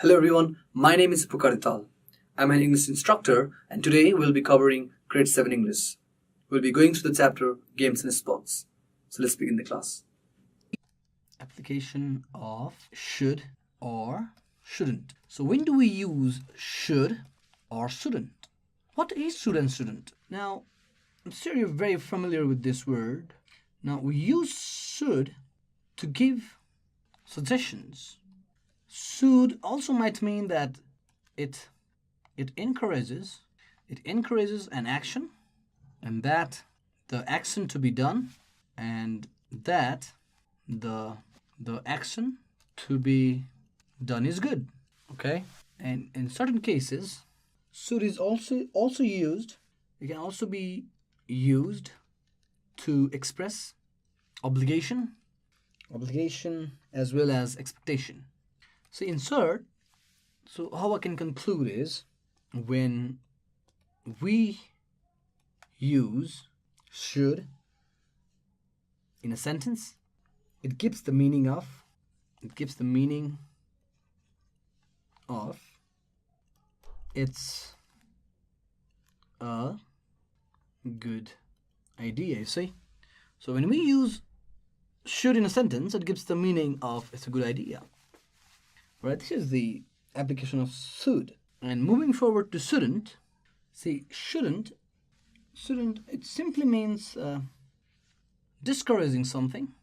Hello everyone, my name is Pukar Dhital. I'm an English instructor and today we'll be covering Grade 7 English. We'll be going through the chapter Games and Sports. So let's begin the class. Application of should or shouldn't. So when do we use should or shouldn't? What is should and shouldn't? Now, I'm sure you're very familiar with this word. Now, we use should to give suggestions. Should also might mean that it encourages an action, and that the action to be done, and that the action to be done is good. Okay, and in certain cases, should is also used. It can also be used to express obligation as well as expectation. So insert. So how I can conclude is when we use should in a sentence, it gives the meaning of it's a good idea, you see. So when we use should in a sentence, it gives the meaning of it's a good idea. Right, this is the application of should. And moving forward to shouldn't, see, shouldn't, it simply means discouraging something,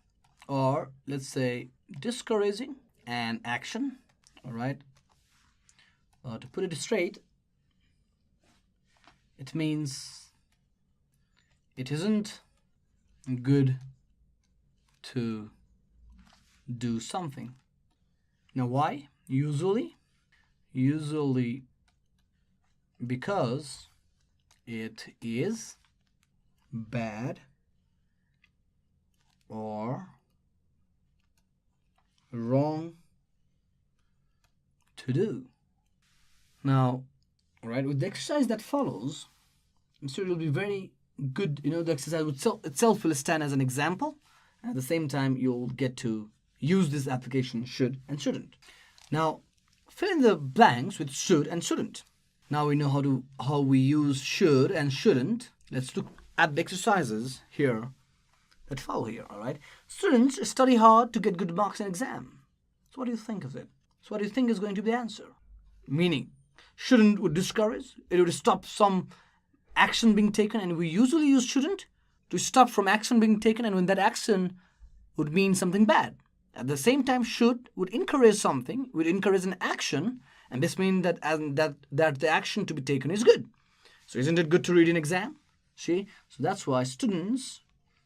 or let's say discouraging an action, all right? To put it straight, it means it isn't good to do something. Now, why? Usually because it is bad or wrong to do. Now, all right, with the exercise that follows, I'm sure it'll be very good. You know, the exercise itself will stand as an example. At the same time, you'll get to use this application should and shouldn't. Now, fill in the blanks with should and shouldn't. Now we know how we use should and shouldn't. Let's look at the exercises here that follow here, all right? Students study hard to get good marks in exam. So what do you think of it? So what do you think is going to be the answer? Meaning, shouldn't would discourage. It would stop some action being taken, and we usually use shouldn't to stop from action being taken, and when that action would mean something bad. At the same time, should would encourage something, would encourage an action, and this means that the action to be taken is good. So isn't it good to read in exam? See? So that's why students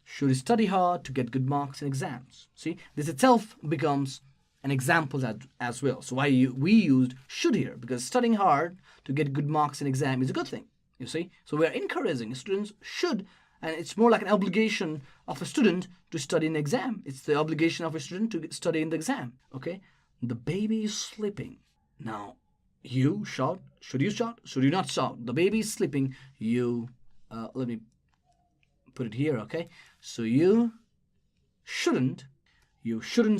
should study hard to get good marks in exams. See? This itself becomes an example as well. So why we used should here? Because studying hard to get good marks in exam is a good thing. You see? So we are encouraging students should, and it's more like an obligation of a student to study in the exam. It's the obligation of a student to study in the exam. Okay? The baby is sleeping. Now, you shout. Should you shout? Should you not shout? The baby is sleeping. Let me put it here, okay? So you shouldn't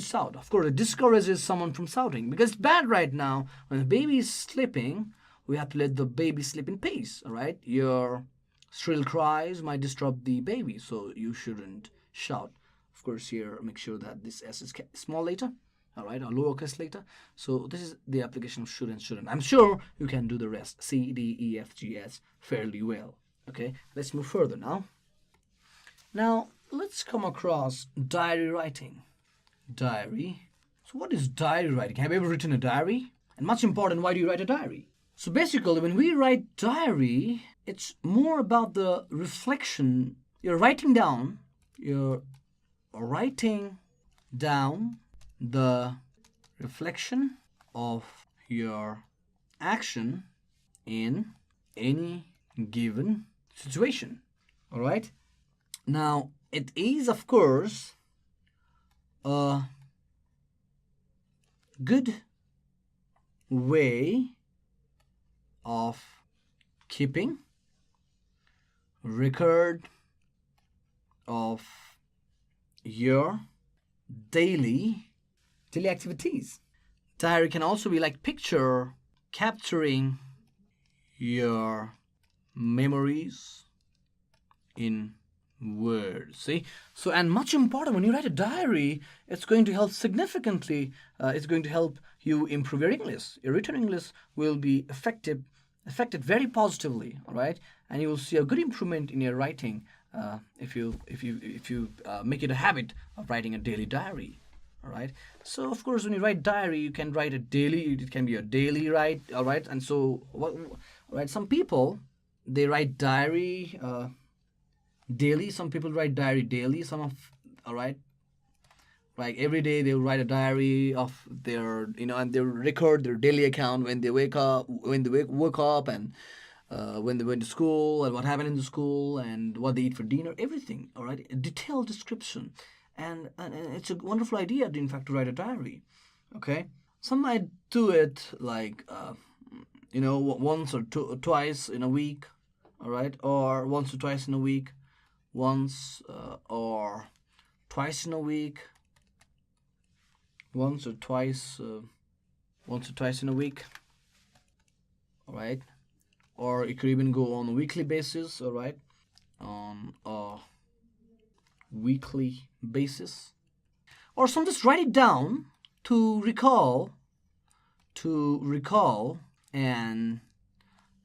shout. Of course, it discourages someone from shouting because it's bad right now. When the baby is sleeping, we have to let the baby sleep in peace, all right? Your shrill cries might disturb the baby, so you shouldn't shout. Of course, here, make sure that this S is small later, all right, or lowercase later. So this is the application of should and shouldn't. I'm sure you can do the rest, C, D, E, F, G, S, fairly well, okay? Let's move further now. Now, let's come across diary writing. Diary. So what is diary writing? Have you ever written a diary? And much important, why do you write a diary? So basically, when we write diary, it's more about the reflection. You're writing down the reflection of your action in any given situation. All right? Now, it is, of course, a good way of keeping record of your daily activities. Diary can also be like picture capturing your memories in words. See, so and much important when you write a diary, it's going to help significantly. It's going to help you improve your English. Your written English will be affected very positively. All right, and you will see a good improvement in your writing if you make it a habit of writing a daily diary. All right. So of course, when you write diary, you can write a daily. It can be a daily write. All right. And so, what? All right. Some people they write diary daily. Some people write diary daily. All right. Like every day they'll write a diary of their, and they'll record their daily account when they wake up, woke up, and when they went to school and what happened in the school and what they eat for dinner, everything. All right. A detailed description. And it's a wonderful idea, in fact, to write a diary. Okay, some might do it like once or twice in a week, all right, or once or twice in a week, once or twice in a week, once or twice in a week, all right, or it could even go on a weekly basis, all right, on a weekly basis, or some just write it down to recall an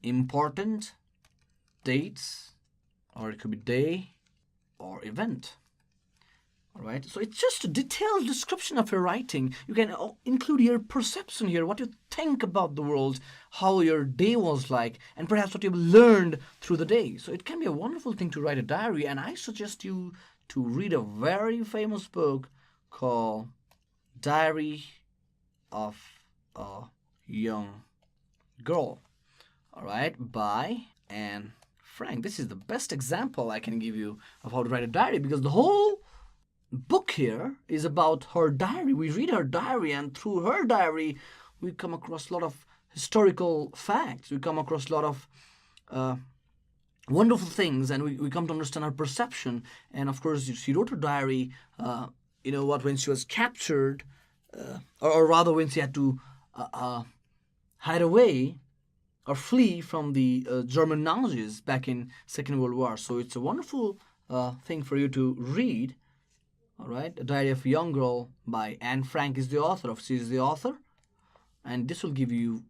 important dates, or it could be day or event. All right, so it's just a detailed description of your writing. You can include your perception here, what you think about the world, how your day was like, and perhaps what you've learned through the day. So it can be a wonderful thing to write a diary, and I suggest you to read a very famous book called Diary of a Young Girl, all right, by Anne Frank. This is the best example I can give you of how to write a diary, because the whole book here is about her diary. We read her diary, and through her diary, we come across a lot of historical facts. We come across a lot of wonderful things, and we come to understand her perception. And of course, she wrote her diary, when she was captured, or rather when she had to hide away or flee from the German Nazis back in Second World War. So it's a wonderful thing for you to read. All right, A Diary of a Young Girl by Anne Frank is the author of. She is the author, and this will give you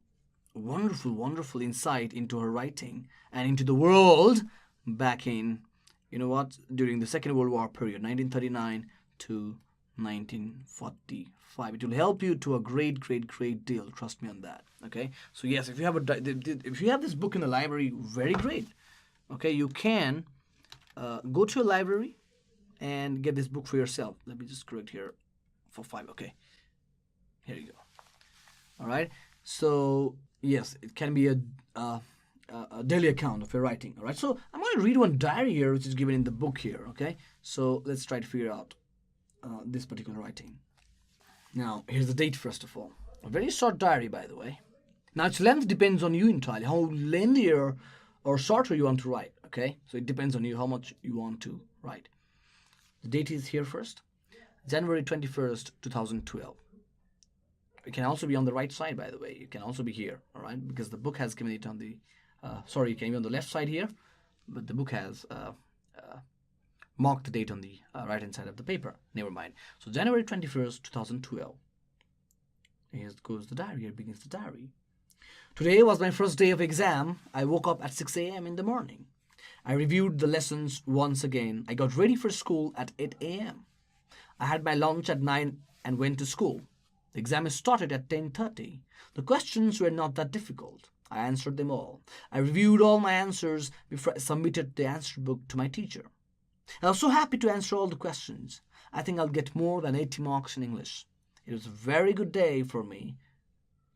wonderful, wonderful insight into her writing and into the world back in, during the Second World War period, 1939 to 1945. It will help you to a great, great, great deal. Trust me on that. Okay. So yes, if you have this book in the library, very great. Okay, you can go to a library and get this book for yourself. Let me just correct here for 5. Okay. Here you go. All right. So yes, it can be a daily account of your writing. All right. So I'm going to read one diary here, which is given in the book here. Okay. So let's try to figure out this particular writing. Now, here's the date first of all. A very short diary, by the way. Now, its length depends on you entirely, how lengthier or shorter you want to write. Okay. So it depends on you how much you want to write. The date is here first, January 21st, 2012. It can also be on the right side, by the way. It can also be here, all right? Because the book has given it on the, it can be on the left side here, but the book has marked the date on the right-hand side of the paper. Never mind. So January 21st, 2012. Here goes the diary. Here begins the diary. Today was my first day of exam. I woke up at 6 a.m. in the morning. I reviewed the lessons once again. I got ready for school at 8 a.m. I had my lunch at 9 and went to school. The exam started at 10:30. The questions were not that difficult. I answered them all. I reviewed all my answers before I submitted the answer book to my teacher. I was so happy to answer all the questions. I think I'll get more than 80 marks in English. It was a very good day for me.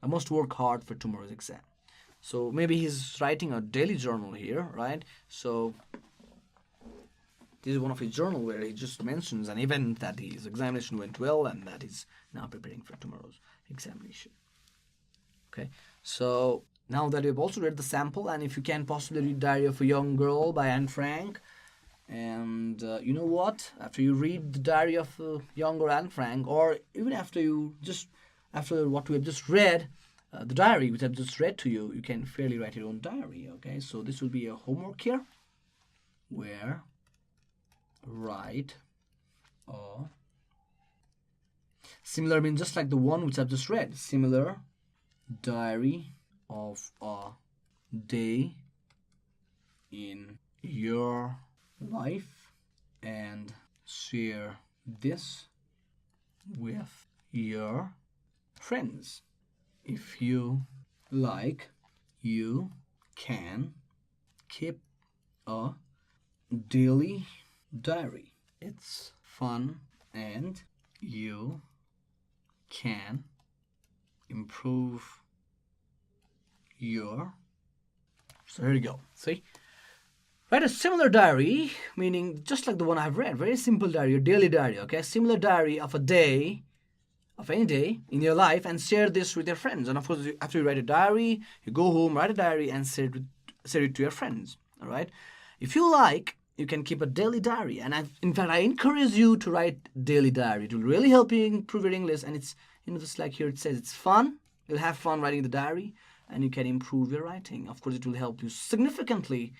I must work hard for tomorrow's exam. So maybe he's writing a daily journal here, right? So this is one of his journal where he just mentions an event that his examination went well and that he's now preparing for tomorrow's examination. Okay, so now that we've also read the sample, and if you can possibly read Diary of a Young Girl by Anne Frank, and you know what? After you read the Diary of a Young Girl Anne Frank, or even after after what we have just read, the diary which I've just read to you, you can fairly write your own diary. Okay, so this will be a homework here, where write a similar means just like the one which I've just read. Similar diary of a day in your life and share this with your friends. If you like, you can keep a daily diary. It's fun and you can improve your. So here you go. See? Write a similar diary, meaning just like the one I've read. Very simple diary, your daily diary, okay? Similar diary of a day, of any day in your life, and share this with your friends. And of course, after you write a diary, you go home, write a diary, and share it to your friends, all right? If you like, you can keep a daily diary. And in fact, I encourage you to write daily diary. It will really help you improve your English. And it's, just like here it says, it's fun. You'll have fun writing the diary, and you can improve your writing. Of course, it will help you significantly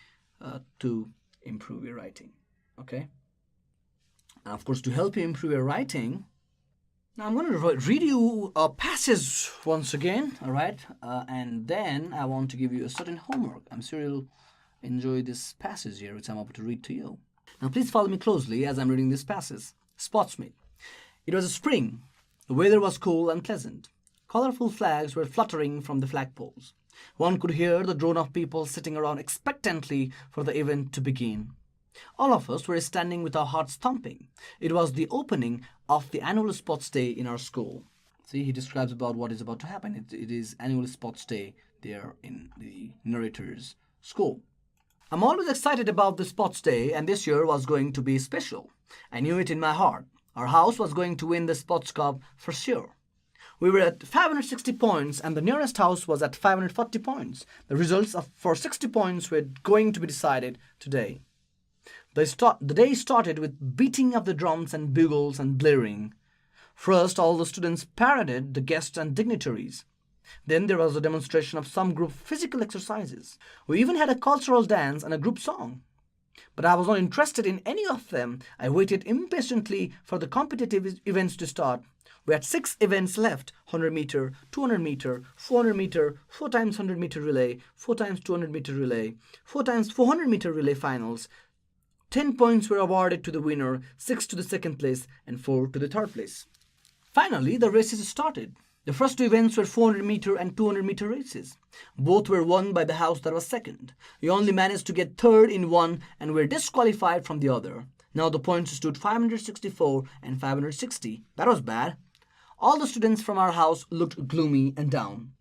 to improve your writing, okay? And of course, to help you improve your writing, now I'm going to read you a passage once again, all right? And then I want to give you a certain homework. I'm sure you'll enjoy this passage here, which I'm about to read to you. Now, please follow me closely as I'm reading this passage. Sportsmeet. It was a spring. The weather was cool and pleasant. Colorful flags were fluttering from the flagpoles. One could hear the drone of people sitting around expectantly for the event to begin. All of us were standing with our hearts thumping. It was the opening of the annual sports day in our school. See, he describes about what is about to happen. It is annual sports day there in the narrator's school. I'm always excited about the sports day, and this year was going to be special. I knew it in my heart. Our house was going to win the sports cup for sure. We were at 560 points and the nearest house was at 540 points. The results for 60 points were going to be decided today. The day started with beating of the drums and bugles and blaring. First, all the students paraded the guests and dignitaries. Then there was a demonstration of some group physical exercises. We even had a cultural dance and a group song. But I was not interested in any of them. I waited impatiently for the competitive events to start. We had 6 events left: 100 meter, 200 meter, 400 meter, 4 times 100 meter relay, 4 times 200 meter relay, 4 times 400 meter relay finals. 10 points were awarded to the winner, 6 to the second place, and 4 to the third place. Finally, the races started. The first 2 events were 400 meter and 200 meter races. Both were won by the house that was second. We only managed to get third in one and were disqualified from the other. Now the points stood 564 and 560. That was bad. All the students from our house looked gloomy and down.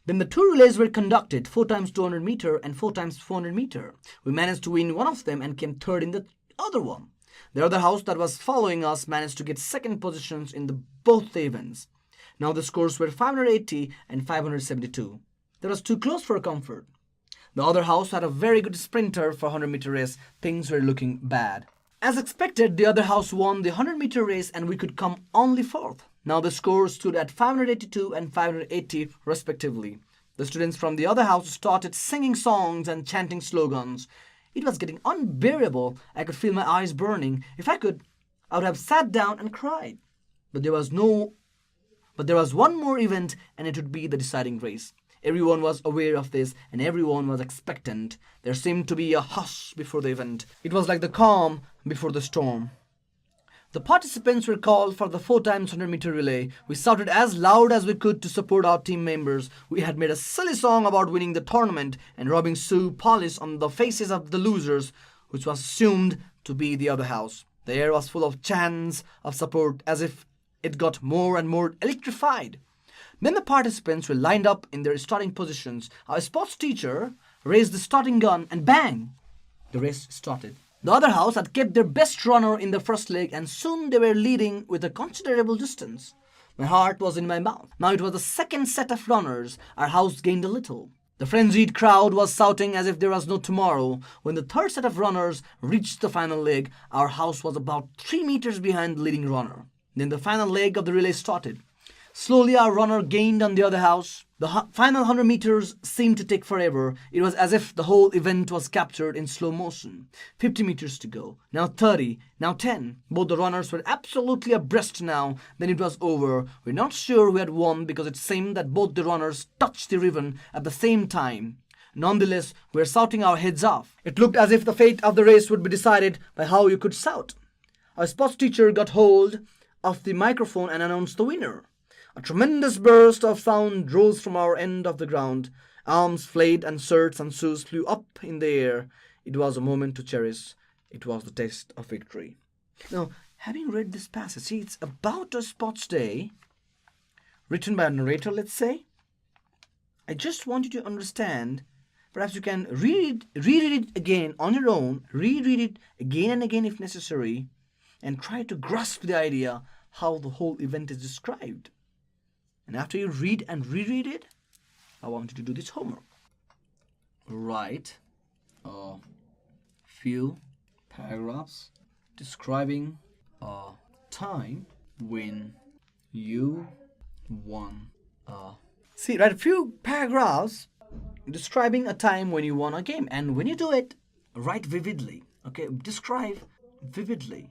Then the 2 relays were conducted, 4 times 200 meter and 4 times 400 meter. We managed to win one of them and came third in the other one. The other house that was following us managed to get second positions in both the events. Now the scores were 580 and 572. That was too close for comfort. The other house had a very good sprinter for 100 meter race. Things were looking bad. As expected, the other house won the 100 meter race and we could come only fourth. Now the scores stood at 582 and 580 respectively. The students from the other house started singing songs and chanting slogans. It was getting unbearable. I could feel my eyes burning. If I could, I would have sat down and cried. But there was one more event and it would be the deciding race. Everyone was aware of this and everyone was expectant. There seemed to be a hush before the event. It was like the calm before the storm. The participants were called for the 4 times 100 meter relay. We shouted as loud as we could to support our team members. We had made a silly song about winning the tournament and rubbing shoe polish on the faces of the losers, which was assumed to be the other house. The air was full of chants of support as if it got more and more electrified. Then the participants were lined up in their starting positions. Our sports teacher raised the starting gun and bang! The race started. The other house had kept their best runner in the first leg and soon they were leading with a considerable distance. My heart was in my mouth. Now it was the second set of runners. Our house gained a little. The frenzied crowd was shouting as if there was no tomorrow. When the third set of runners reached the final leg, our house was about 3 meters behind the leading runner. Then the final leg of the relay started. Slowly our runner gained on the other house. The final 100 meters seemed to take forever. It was as if the whole event was captured in slow motion. 50 meters to go. Now 30. Now 10. Both the runners were absolutely abreast now. Then it was over. We're not sure who had won because it seemed that both the runners touched the ribbon at the same time. Nonetheless, we were shouting our heads off. It looked as if the fate of the race would be decided by how you could shout. Our sports teacher got hold of the microphone and announced the winner. A tremendous burst of sound rose from our end of the ground. Arms flayed and shirts and shoes flew up in the air. It was a moment to cherish. It was the taste of victory. Now, having read this passage, see, it's about a sports day, written by a narrator, let's say. I just want you to understand. Perhaps you can reread it again on your own, reread it again and again if necessary, and try to grasp the idea how the whole event is described. And after you read and reread it, I want you to do this homework. Write a few paragraphs describing a time when you won a... See, write a few paragraphs describing a time when you won a game. And when you do it, write vividly. Okay, describe vividly.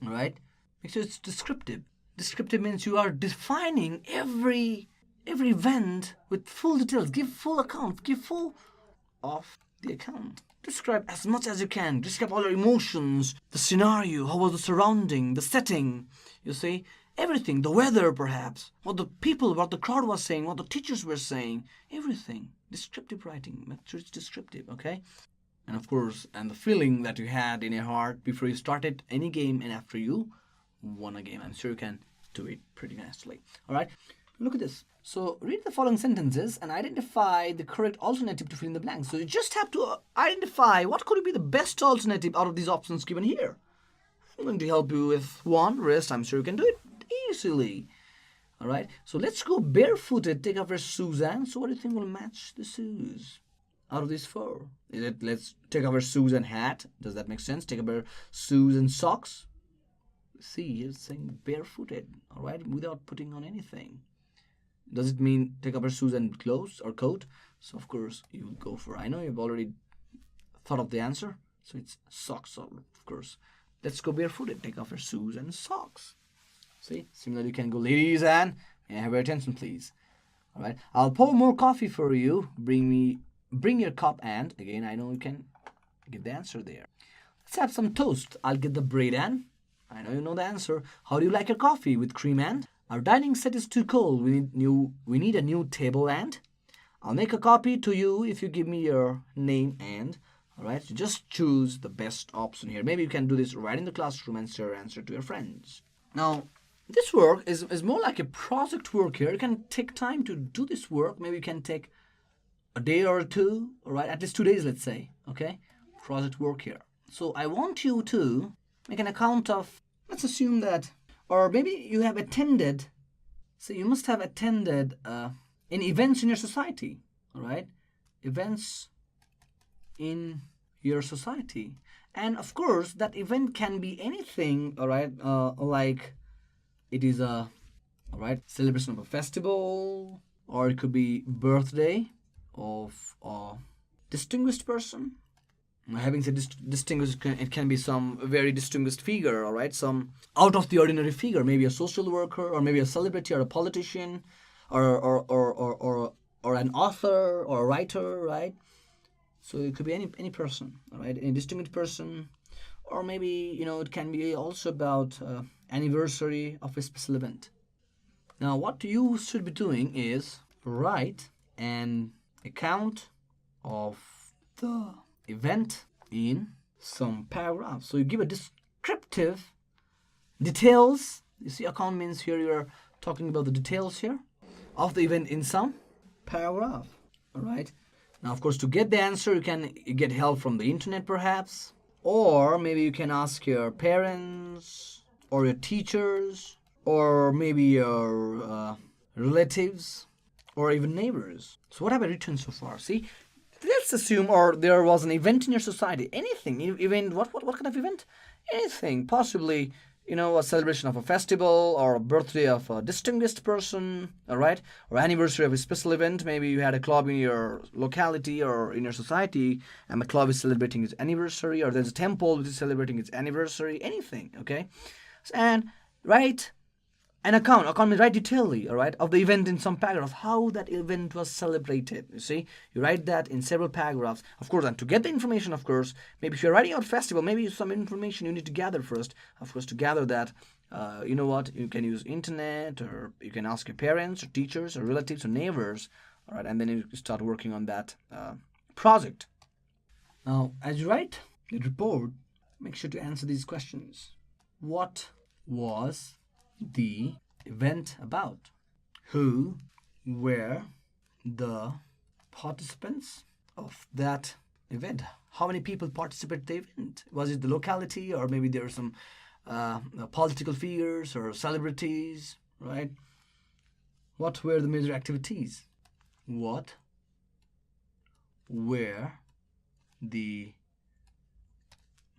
All right? Make sure it's descriptive. Descriptive means you are defining every event with full details. Give full account. Give full of the account. Describe as much as you can. Describe all your emotions, the scenario, how was the surrounding, the setting. You see, everything, the weather perhaps, what the people, what the crowd was saying, what the teachers were saying, everything. Descriptive writing. Make sure it's descriptive, okay? And of course, and the feeling that you had in your heart before you started any game and after you won a game. I'm sure you can do it pretty nicely. All right, look at this. So read the following sentences and identify the correct alternative to fill in the blanks. So you just have to identify what could be the best alternative out of these options given here. I'm going to help you with one. Rest, I'm sure you can do it easily. All right, so let's go barefooted. Take off your shoes. And so what do you think will match the shoes out of these four? Is it, let's take off our shoes and hat. Does that make sense? Take off our shoes and socks. See, it's saying barefooted, all right, without putting on anything. Does it mean take off your shoes and clothes or coat? So, of course, you would go for, I know you've already thought of the answer. So, it's socks, of course. Let's go barefooted. Take off your shoes and socks. See, similarly, you can go, ladies, and may I have your attention, please? All right, I'll pour more coffee for you. Bring your cup, and again, I know you can get the answer there. Let's have some toast. I'll get the bread, and I know you know the answer. How do you like your coffee? With cream, and our dining set is too cold. We need a new table, and I'll make a copy to you if you give me your name, and all right, so just choose the best option here. Maybe you can do this right in the classroom and share your answer to your friends. Now, this work is more like a project work here. You can take time to do this work. Maybe you can take a day or two, all right, at least 2 days, let's say, okay? Project work here. So I want you to make an account of, let's assume that, or maybe you have attended, so you must have attended in events in your society, all right? Events in your society. And of course, that event can be anything, all right, like it is a, all right, celebration of a festival, or it could be birthday of a distinguished person. Having said distinguished, it can be some very distinguished figure, all right? Some out of the ordinary figure, maybe a social worker, or maybe a celebrity, or a politician, or an author, or a writer, right? So it could be any person, all right? Any distinguished person, or maybe it can be also about anniversary of a special event. Now, what you should be doing is write an account of the event in some paragraphs. So you give a descriptive details. You see, account means here you are talking about the details here of the event in some paragraph. All right. Now, of course, to get the answer, you can get help from the internet, perhaps, or maybe you can ask your parents or your teachers, or maybe your relatives, or even neighbors. So what have I written so far? See, let's assume, or there was an event in your society. Anything, event. What kind of event? Anything. Possibly, a celebration of a festival or a birthday of a distinguished person, all right, or anniversary of a special event. Maybe you had a club in your locality or in your society, and the club is celebrating its anniversary, or there's a temple which is celebrating its anniversary, anything, okay? And write an account means write detailedly, all right, of the event in some paragraph, how that event was celebrated. You see, you write that in several paragraphs, of course. And to get the information, of course, maybe if you're writing out festival, maybe some information you need to gather first. Of course, to gather that, you know what, you can use internet, or you can ask your parents or teachers or relatives or neighbors, all right, and then you start working on that project. Now, as you write the report, make sure to answer these questions. What was the event about? Who were the participants of that event? How many people participated in the event? Was it the locality, or maybe there were some political figures or celebrities, right? What were the major activities? What were the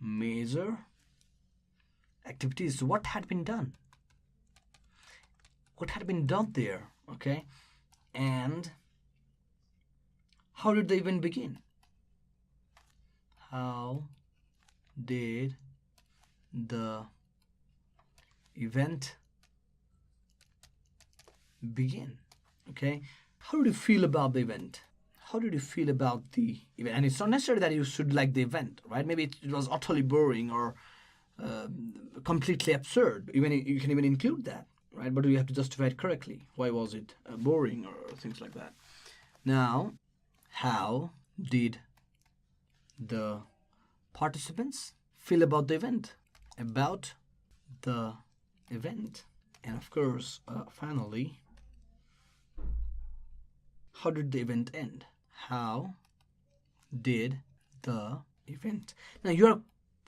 major activities? So what had been done? What had been done there, okay? And how did the event begin? How did the event begin? Okay? How did you feel about the event? How did you feel about the event? And it's not necessary that you should like the event, right? Maybe it was utterly boring or completely absurd. You can even include that, right? But you have to justify it correctly. Why was it boring or things like that? Now, how did the participants feel about the event? About the event. And of course, finally, how did the event end? How did the event? Now, you're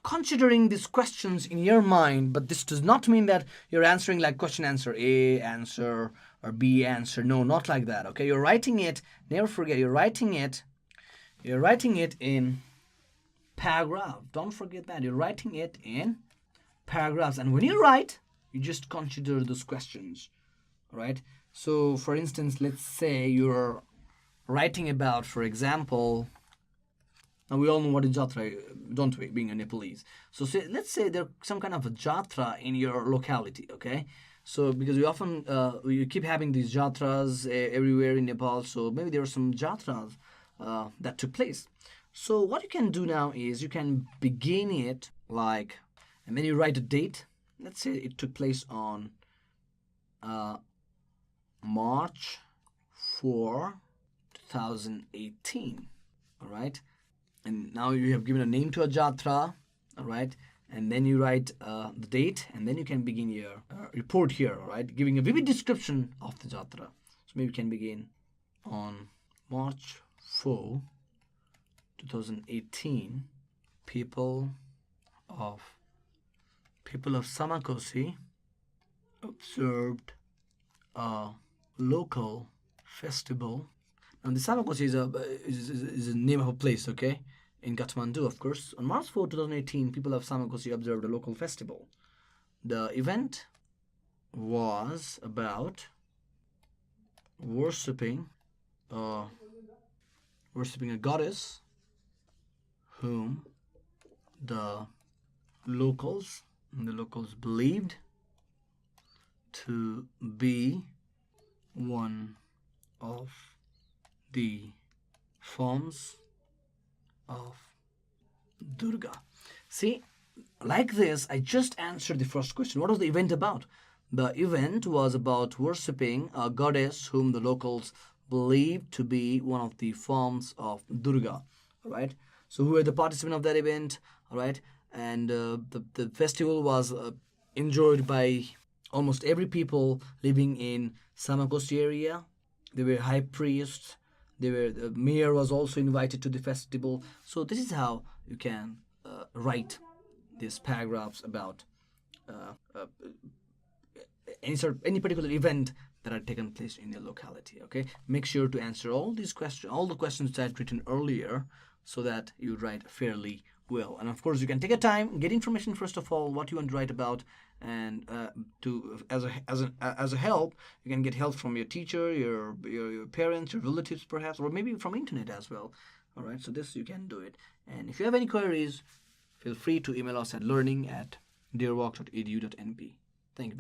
considering these questions in your mind, but this does not mean that you're answering like question answer A answer or B answer. No, not like that. Okay, you're writing it. Never forget, you're writing it in paragraph. Don't forget that you're writing it in paragraphs. And when you write, you just consider those questions, right? So, for instance, let's say you're writing about, for example, and we all know what is jatra, don't we, being a Nepalese. So let's say there's some kind of a jatra in your locality, okay? So because we often, we keep having these jatras everywhere in Nepal, so maybe there are some jatras that took place. So what you can do now is you can begin it like, and then you write a date. Let's say it took place on March 4, 2018, all right? And now you have given a name to a jatra, all right? And then you write the date, and then you can begin your report here, all right? Giving a vivid description of the jatra. So maybe you can begin on March 4, 2018. People of Samakosi observed a local festival. And the Samakosi is a name of a place, okay? In Kathmandu, of course. On March 4, 2018, people of Samakosi observed a local festival. The event was about worshipping a goddess whom the locals believed to be one of the forms of Durga. See, like this, I just answered the first question. What was the event about? The event was about worshipping a goddess whom the locals believed to be one of the forms of Durga. All right. So who were the participants of that event? All right. And the festival was enjoyed by almost every people living in Samakosi area. There were high priests. The mayor was also invited to the festival. So this is how you can write these paragraphs about any particular event that are taken place in your locality. Okay, make sure to answer all the questions that I've written earlier, so that you write fairly well. And of course, you can take a time, get information first of all, what you want to write about, and as a help, you can get help from your teacher, your parents, your relatives perhaps, or maybe from internet as well. All right, so this you can do it. And if you have any queries, feel free to email us at learning@deerwalk.edu.np.